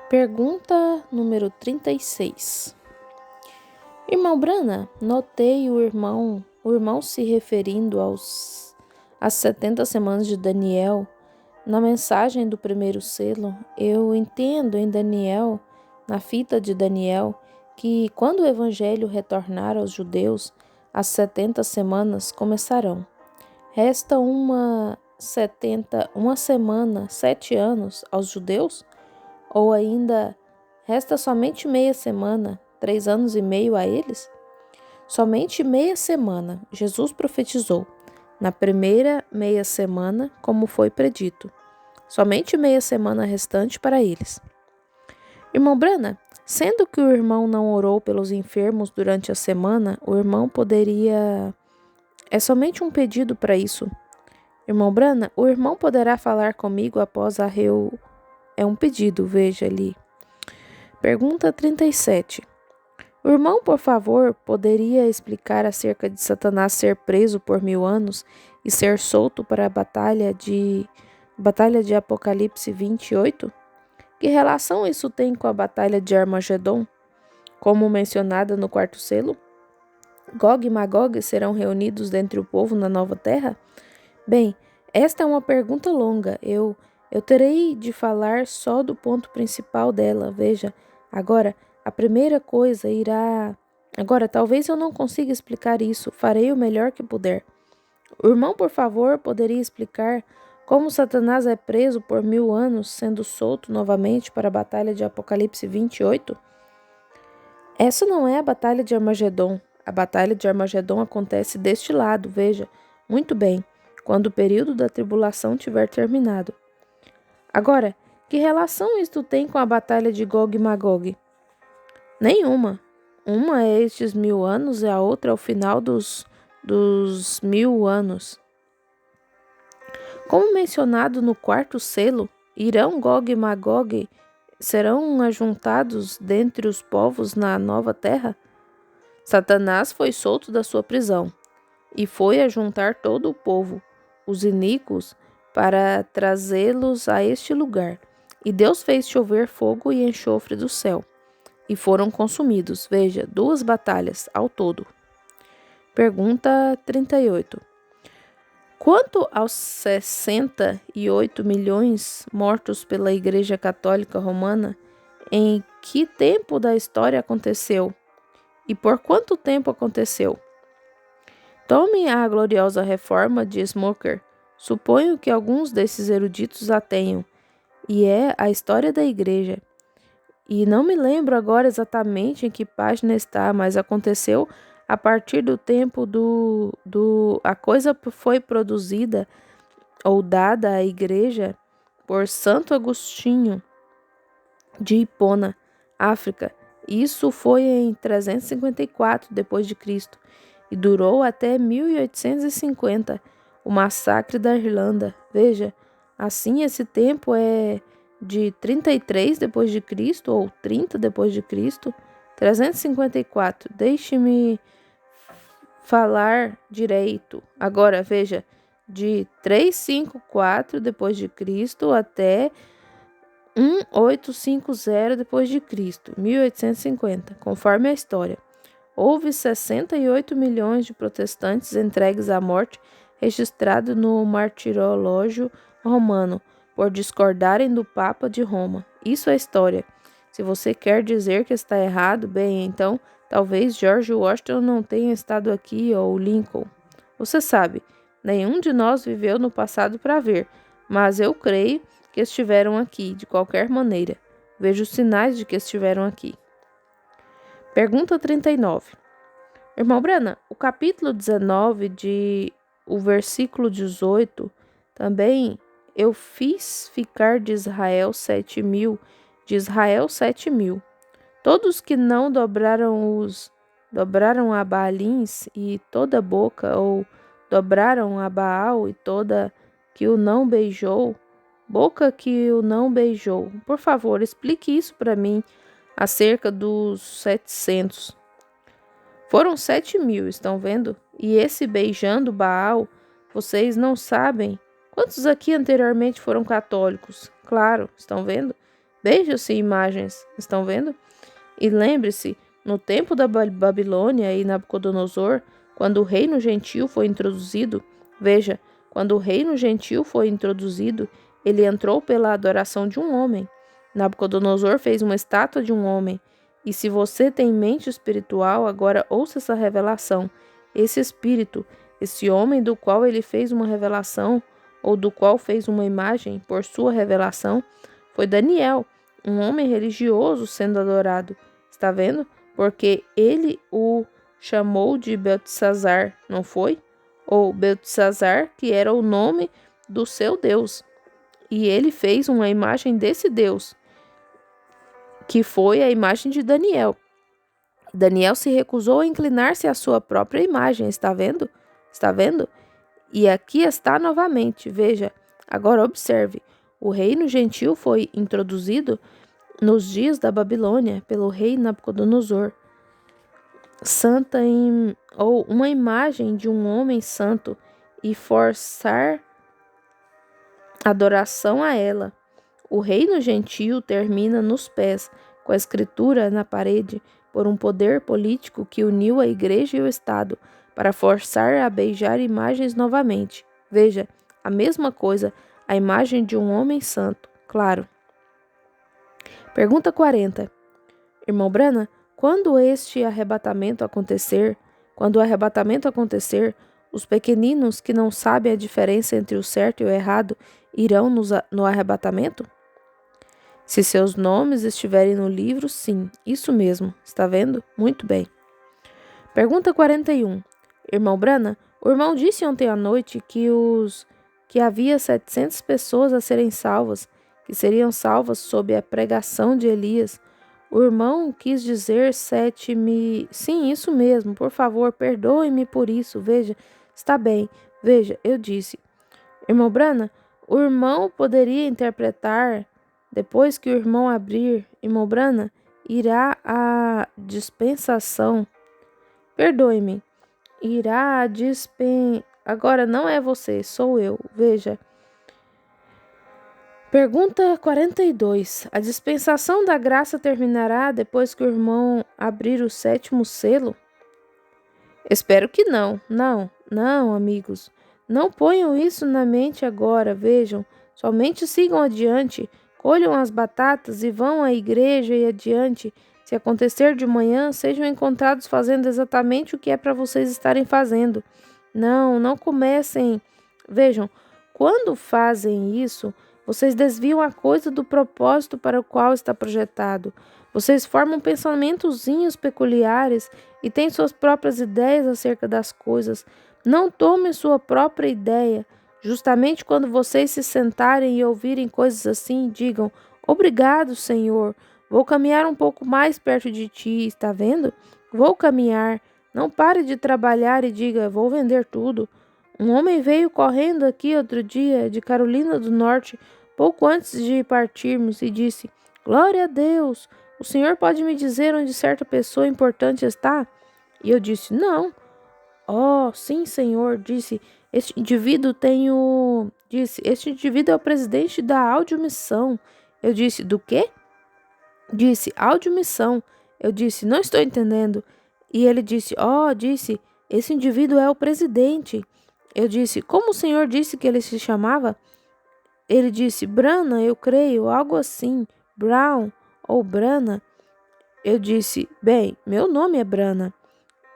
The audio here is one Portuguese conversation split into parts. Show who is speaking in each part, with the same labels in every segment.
Speaker 1: Pergunta número 36. Irmão Brana, notei o irmão se referindo às 70 semanas de Daniel. Na mensagem do primeiro selo, eu entendo em Daniel, na fita de Daniel, que quando o evangelho retornar aos judeus, as 70 semanas começarão. Resta uma semana, 7 anos aos judeus? Ou ainda resta somente meia semana, 3 anos e meio a eles? Somente meia semana, Jesus profetizou. Na primeira meia semana, como foi predito. Somente meia semana restante para eles. Irmão Brana, sendo que o irmão não orou pelos enfermos durante a semana, o irmão poderia... É somente um pedido para isso. Irmão Brana, o irmão poderá falar comigo após a É um pedido, veja ali. Pergunta 37. O irmão, por favor, poderia explicar acerca de Satanás ser preso por 1000 anos e ser solto para a Batalha de Apocalipse 28? Que relação isso tem com a Batalha de Armagedon, como mencionada no quarto selo? Gog e Magog serão reunidos dentre o povo na nova terra? Bem, esta é uma pergunta longa. Eu terei de falar só do ponto principal dela. Veja, agora, a primeira coisa irá... Agora, talvez eu não consiga explicar isso. Farei o melhor que puder. O irmão, por favor, poderia explicar como Satanás é preso por 1000 anos, sendo solto novamente para a Batalha de Apocalipse 28? Essa não é a Batalha de Armagedon. A Batalha de Armagedon acontece deste lado, veja. Muito bem, quando o período da tribulação tiver terminado. Agora, que relação isto tem com a batalha de Gog e Magog? Nenhuma. Uma é estes 1000 anos e a outra é o final dos 1000 anos. Como mencionado no quarto selo, irão Gog e Magog serão ajuntados dentre os povos na nova terra? Satanás foi solto da sua prisão e foi ajuntar todo o povo, os iníquos, para trazê-los a este lugar. E Deus fez chover fogo e enxofre do céu, e foram consumidos. Veja, 2 batalhas ao todo. Pergunta 38. Quanto aos 68 milhões mortos pela Igreja Católica Romana, em que tempo da história aconteceu? E por quanto tempo aconteceu? Tome a gloriosa reforma de Smoker. Suponho que alguns desses eruditos a tenham, e é a história da igreja. E não me lembro agora exatamente em que página está, mas aconteceu a partir do tempo a coisa foi produzida ou dada à igreja por Santo Agostinho de Hipona, África. Isso foi em 354 depois de Cristo e durou até 1850, o massacre da Irlanda. Veja, assim esse tempo é de 33 depois de Cristo ou 30 depois de Cristo, 354. Deixe-me falar direito. Agora veja, de 354 depois de Cristo até 1850 depois de Cristo, 1850, conforme a história. Houve 68 milhões de protestantes entregues à morte, registrado no Martirológio Romano, por discordarem do Papa de Roma. Isso é história. Se você quer dizer que está errado, bem, então talvez George Washington não tenha estado aqui ou Lincoln. Você sabe, nenhum de nós viveu no passado para ver, mas eu creio que estiveram aqui, de qualquer maneira. Vejo sinais de que estiveram aqui. Pergunta 39. Irmão Brana, o capítulo 19 o versículo 18, também eu fiz ficar de Israel 7.000, todos que não dobraram a Baalins e toda boca, ou dobraram a Baal e toda que o não beijou, boca que o não beijou. Por favor, explique isso para mim acerca dos 700. Foram 7.000, estão vendo? E esse beijando Baal, vocês não sabem? Quantos aqui anteriormente foram católicos? Claro, estão vendo? Vejam-se imagens, estão vendo? E lembre-se, no tempo da Babilônia e Nabucodonosor, quando o reino gentil foi introduzido, veja, quando o reino gentil foi introduzido, ele entrou pela adoração de um homem. Nabucodonosor fez uma estátua de um homem. E se você tem mente espiritual, agora ouça essa revelação. Esse espírito, esse homem do qual ele fez uma revelação, ou do qual fez uma imagem por sua revelação, foi Daniel, um homem religioso sendo adorado. Está vendo? Porque ele o chamou de Beltesazar, não foi? Ou Beltesazar, que era o nome do seu Deus. E ele fez uma imagem desse Deus, que foi a imagem de Daniel. Daniel se recusou a inclinar-se à sua própria imagem, está vendo? Está vendo? E aqui está novamente, veja, agora observe, o reino gentil foi introduzido nos dias da Babilônia pelo rei Nabucodonosor. Ou uma imagem de um homem santo e forçar adoração a ela. O reino gentil termina nos pés, com a escritura na parede, por um poder político que uniu a igreja e o Estado, para forçar a beijar imagens novamente. Veja, a mesma coisa, a imagem de um homem santo, claro. Pergunta 40. Irmão Brana, quando o arrebatamento acontecer, os pequeninos que não sabem a diferença entre o certo e o errado irão no arrebatamento? Se seus nomes estiverem no livro, sim, isso mesmo, está vendo? Muito bem. Pergunta 41. Irmão Brana, o irmão disse ontem à noite que havia 700 pessoas a serem salvas, que seriam salvas sob a pregação de Elias. O irmão quis dizer 7 mil. Sim, isso mesmo, por favor, perdoe-me por isso, veja, está bem, veja, eu disse. Irmão Brana, o irmão poderia interpretar, depois que o irmão abrir, irmão Brana, irá a dispensação. Perdoe-me. Irá a Agora não é você, sou eu. Veja. Pergunta 42. A dispensação da graça terminará depois que o irmão abrir o 7º selo? Espero que não. Não, amigos. Não ponham isso na mente agora, vejam. Somente sigam adiante. Colham as batatas e vão à igreja e adiante. Se acontecer de manhã, sejam encontrados fazendo exatamente o que é para vocês estarem fazendo. Não comecem. Vejam, quando fazem isso, vocês desviam a coisa do propósito para o qual está projetado. Vocês formam pensamentozinhos peculiares e têm suas próprias ideias acerca das coisas. Não tomem sua própria ideia. Justamente quando vocês se sentarem e ouvirem coisas assim, digam: obrigado, Senhor. Vou caminhar um pouco mais perto de ti, está vendo? Vou caminhar. Não pare de trabalhar e diga: vou vender tudo. Um homem veio correndo aqui outro dia, de Carolina do Norte, pouco antes de partirmos, e disse: glória a Deus! O senhor pode me dizer onde certa pessoa importante está? E eu disse: não. Oh, sim, senhor, disse. Este indivíduo é o presidente da audiomissão. Eu disse: do quê? Disse: audiomissão. Eu disse: não estou entendendo. E ele disse: esse indivíduo é o presidente. Eu disse: como o senhor disse que ele se chamava? Ele disse: Brana, eu creio, algo assim. Brown ou Brana. Eu disse: bem, meu nome é Brana.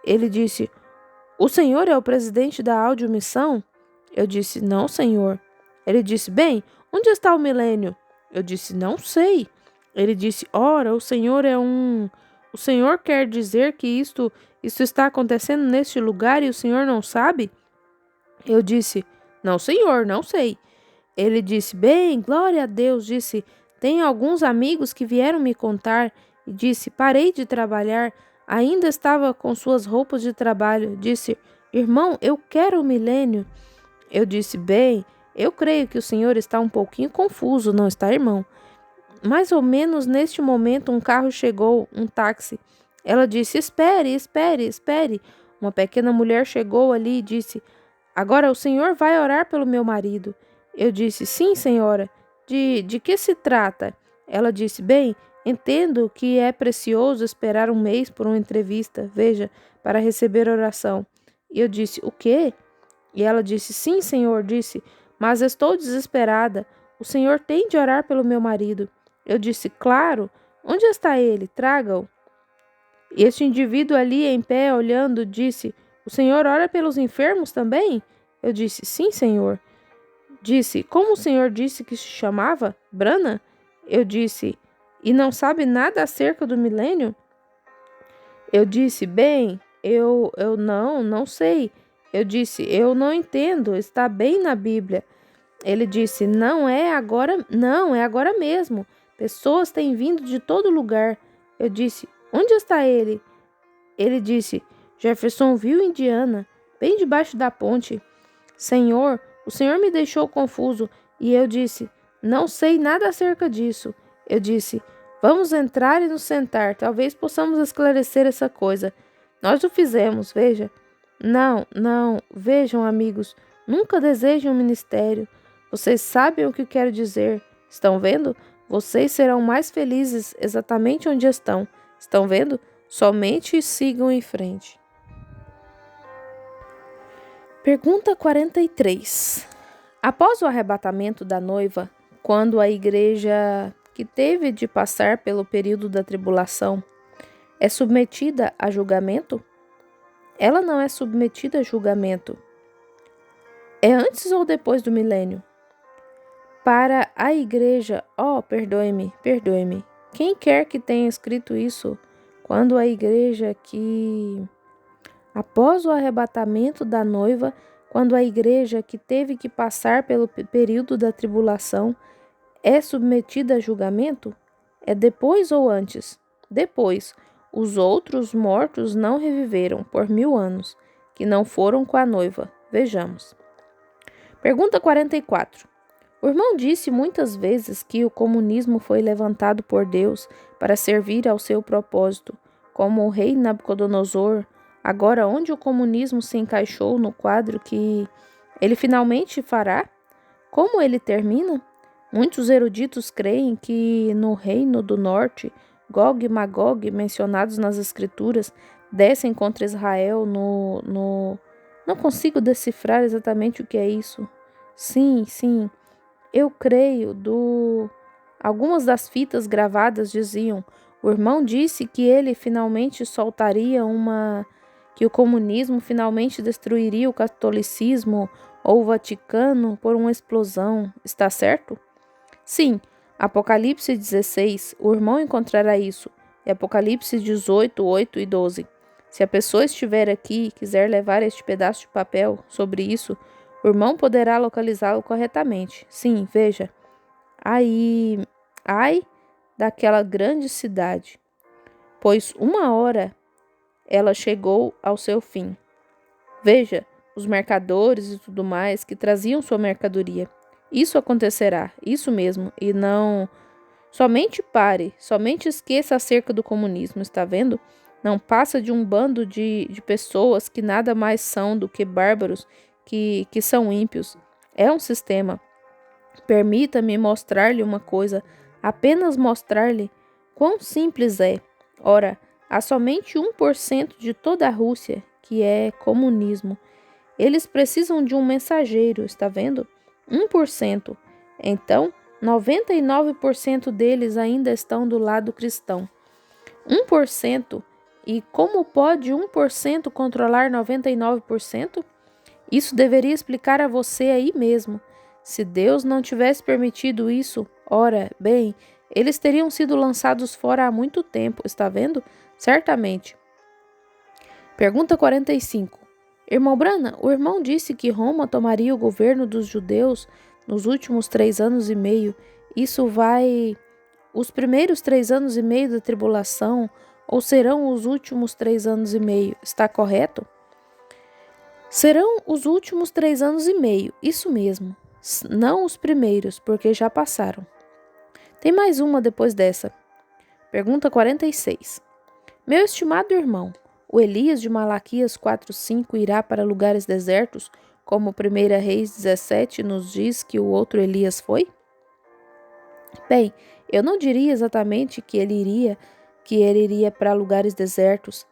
Speaker 1: Ele disse: o senhor é o presidente da audiomissão? Eu disse: não, senhor. Ele disse: bem, onde está o milênio? Eu disse: não sei. Ele disse: ora, o senhor é um... O senhor quer dizer que isto está acontecendo neste lugar e o senhor não sabe? Eu disse: não, senhor, não sei. Ele disse: bem, glória a Deus, disse: tenho alguns amigos que vieram me contar. E disse: parei de trabalhar, ainda estava com suas roupas de trabalho. Disse: irmão, eu quero o milênio. Eu disse: bem, eu creio que o senhor está um pouquinho confuso, não está, irmão? Mais ou menos neste momento, um carro chegou, um táxi. Ela disse: espere. Uma pequena mulher chegou ali e disse: agora o senhor vai orar pelo meu marido. Eu disse: sim, senhora. De que se trata? Ela disse: bem, entendo que é precioso esperar um mês por uma entrevista, veja, para receber oração. E eu disse: o quê? E ela disse: sim, senhor, disse, mas estou desesperada. O senhor tem de orar pelo meu marido. Eu disse: claro. Onde está ele? Traga-o. E este indivíduo ali em pé, olhando, disse: o senhor ora pelos enfermos também? Eu disse: sim, senhor. Disse: como o senhor disse que se chamava? Brana? Eu disse: e não sabe nada acerca do milênio? Eu disse: bem, eu não sei. Eu disse: eu não entendo, está bem na Bíblia. Ele disse: não é agora, não, é agora mesmo. Pessoas têm vindo de todo lugar. Eu disse: onde está ele? Ele disse: Jeffersonville, Indiana, bem debaixo da ponte. Senhor, o senhor me deixou confuso. E eu disse: não sei nada acerca disso. Eu disse: vamos entrar e nos sentar. Talvez possamos esclarecer essa coisa. Nós o fizemos, veja. Não, vejam, amigos, nunca desejem um ministério. Vocês sabem o que quero dizer. Estão vendo? Vocês serão mais felizes exatamente onde estão. Estão vendo? Somente sigam em frente. Pergunta 43. Após o arrebatamento da noiva, quando a igreja que teve de passar pelo período da tribulação é submetida a julgamento? Ela não é submetida a julgamento. É antes ou depois do milênio? Para a igreja, perdoe-me. Quem quer que tenha escrito isso? Quando a igreja que... Após o arrebatamento da noiva, quando a igreja que teve que passar pelo período da tribulação é submetida a julgamento? É depois ou antes? Depois. Os outros mortos não reviveram por 1000 anos, que não foram com a noiva. Vejamos. Pergunta 44. O irmão disse muitas vezes que o comunismo foi levantado por Deus para servir ao seu propósito, como o rei Nabucodonosor. Agora, onde o comunismo se encaixou no quadro que ele finalmente fará? Como ele termina? Muitos eruditos creem que no reino do norte, Gog e Magog, mencionados nas escrituras, descem contra Israel no... Não consigo decifrar exatamente o que é isso. Sim, eu creio Algumas das fitas gravadas diziam: o irmão disse que ele finalmente soltaria que o comunismo finalmente destruiria o catolicismo ou o Vaticano por uma explosão. Está certo? Sim. Apocalipse 16, o irmão encontrará isso. E Apocalipse 18, 8 e 12. Se a pessoa estiver aqui e quiser levar este pedaço de papel sobre isso, o irmão poderá localizá-lo corretamente. Sim, veja. Ai daquela grande cidade, pois uma hora ela chegou ao seu fim. Veja, os mercadores e tudo mais que traziam sua mercadoria. Isso acontecerá, isso mesmo, e não... Somente pare, somente esqueça acerca do comunismo, está vendo? Não passa de um bando de pessoas que nada mais são do que bárbaros, que são ímpios. É um sistema. Permita-me mostrar-lhe uma coisa, apenas mostrar-lhe quão simples é. Ora, há somente 1% de toda a Rússia que é comunismo. Eles precisam de um mensageiro, está vendo? 1%. Então, 99% deles ainda estão do lado cristão. 1%. E como pode 1% controlar 99%? Isso deveria explicar a você aí mesmo. Se Deus não tivesse permitido isso, ora, bem, eles teriam sido lançados fora há muito tempo, está vendo? Certamente. Pergunta 45. Irmão Brana, o irmão disse que Roma tomaria o governo dos judeus nos últimos 3 anos e meio. Isso vai... Os primeiros 3 anos e meio da tribulação, ou serão os últimos 3 anos e meio, está correto? Serão os últimos 3 anos e meio, isso mesmo. Não os primeiros, porque já passaram. Tem mais uma depois dessa. Pergunta 46. Meu estimado irmão, o Elias de Malaquias 4:5 irá para lugares desertos, como 1 Reis 17 nos diz que o outro Elias foi? Bem, Eu não diria exatamente que ele iria para lugares desertos,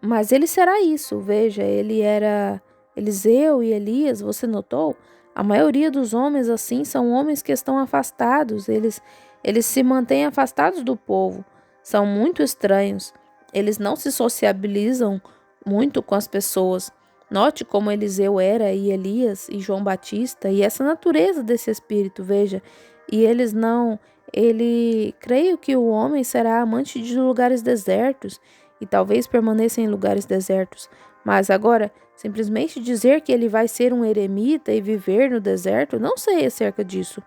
Speaker 1: mas ele será isso. Veja, ele era Eliseu e Elias, você notou? A maioria dos homens assim são homens que estão afastados, eles se mantêm afastados do povo, são muito estranhos, eles não se sociabilizam muito com as pessoas. Note como Eliseu era e Elias e João Batista e essa natureza desse espírito, veja. E eles não, creio que o homem será amante de lugares desertos e talvez permaneça em lugares desertos. Mas agora, simplesmente dizer que ele vai ser um eremita e viver no deserto, não sei acerca disso.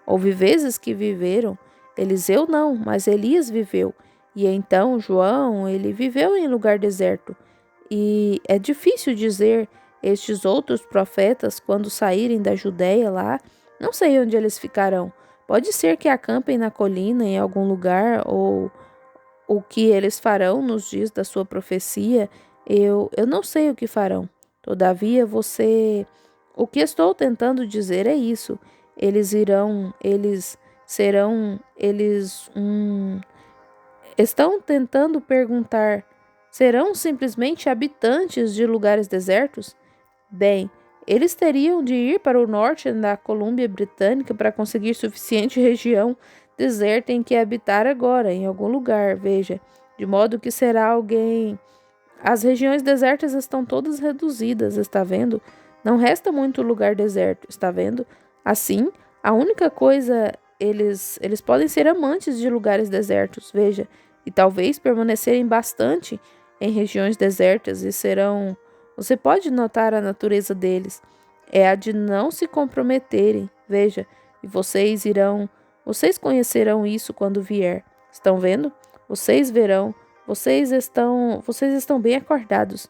Speaker 1: Houve vezes que viveram, Eliseu não, mas Elias viveu. E então João, ele viveu em lugar deserto. E é difícil dizer estes outros profetas, quando saírem da Judéia lá, não sei onde eles ficarão. Pode ser que acampem na colina em algum lugar, ou o que eles farão nos dias da sua profecia, eu não sei o que farão. Todavia, o que estou tentando dizer é isso. Eles irão, eles serão, estão tentando perguntar: serão simplesmente habitantes de lugares desertos? Bem, eles teriam de ir para o norte da Colômbia Britânica para conseguir suficiente região deserta em que habitar agora, em algum lugar, veja, de modo que será alguém. As regiões desertas estão todas reduzidas, está vendo? Não resta muito lugar deserto, está vendo? Assim, a única coisa, eles podem ser amantes de lugares desertos, veja, e talvez permanecerem bastante em regiões desertas e serão. Você pode notar a natureza deles, é a de não se comprometerem, veja, e vocês conhecerão isso quando vier. Estão vendo? Vocês verão. Vocês estão bem acordados.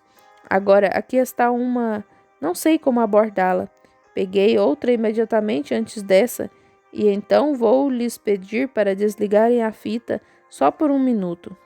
Speaker 1: Agora, aqui está uma. Não sei como abordá-la. Peguei outra imediatamente antes dessa, e então vou lhes pedir para desligarem a fita só por um minuto.